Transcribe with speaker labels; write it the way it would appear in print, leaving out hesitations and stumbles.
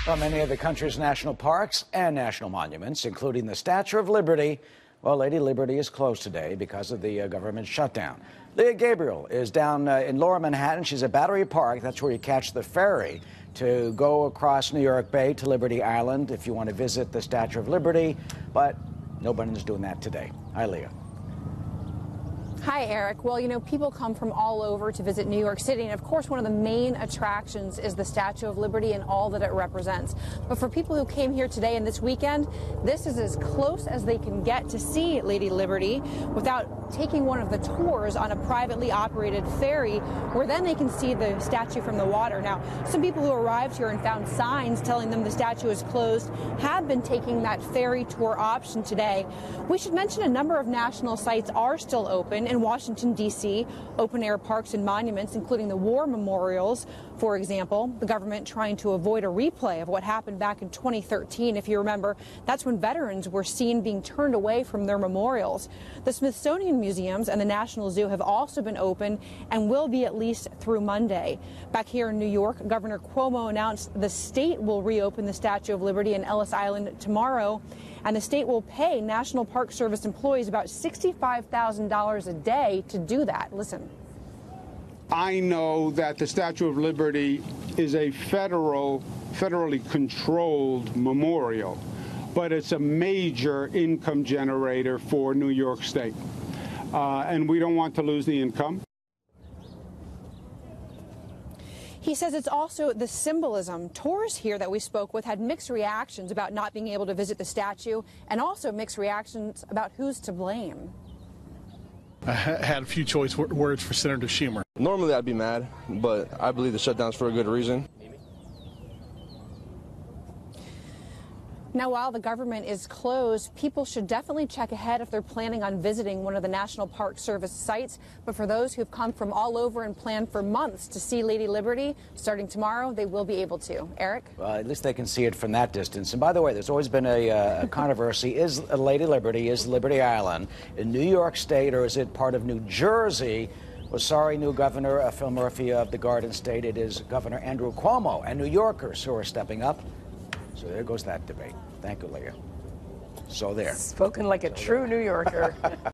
Speaker 1: From many of the country's national parks and national monuments, including the Statue of Liberty, well, Lady Liberty is closed today because of the government shutdown. Lea Gabrielle is down in Lower Manhattan. She's at Battery Park. That's where you catch the ferry to go across New York Bay to Liberty Island if you want to visit the Statue of Liberty. But nobody's doing that today. Hi, Lea.
Speaker 2: Hi, Eric. Well, you know, people come from all over to visit New York City, and of course, one of the main attractions is the Statue of Liberty and all that it represents. But for people who came here today and this weekend, this is as close as they can get to see Lady Liberty without taking one of the tours on a privately operated ferry, where then they can see the statue from the water. Now, some people who arrived here and found signs telling them the statue is closed have been taking that ferry tour option today. We should mention a number of national sites are still open. In Washington, D.C., open-air parks and monuments, including the war memorials, for example, the government trying to avoid a replay of what happened back in 2013. If you remember, that's when veterans were seen being turned away from their memorials. The Smithsonian museums and the National Zoo have also been open and will be at least through Monday. Back here in New York, Governor Cuomo announced the state will reopen the Statue of Liberty in Ellis Island tomorrow, and the state will pay National Park Service employees about $65,000 a day to do that. Listen.
Speaker 3: I know that the Statue of Liberty is a federally controlled memorial, but it's a major income generator for New York State, and we don't want to lose the income.
Speaker 2: He says it's also the symbolism. Tourists here that we spoke with had mixed reactions about not being able to visit the statue, and also mixed reactions about who's to blame.
Speaker 4: I had a few choice words for Senator Schumer.
Speaker 5: Normally I'd be mad, but I believe the shutdown's for a good reason.
Speaker 2: Now, while the government is closed, people should definitely check ahead if they're planning on visiting one of the National Park Service sites. But for those who've come from all over and planned for months to see Lady Liberty, starting tomorrow, they will be able to. Eric?
Speaker 1: Well, at least they can see it from that distance. And by the way, there's always been a controversy. Is Lady Liberty, is Liberty Island in New York State, or is it part of New Jersey? Well, sorry, new governor, Phil Murphy of the Garden State. It is Governor Andrew Cuomo and New Yorkers who are stepping up. So there goes that debate. Thank you, Lea. So there.
Speaker 6: Spoken like a true New Yorker.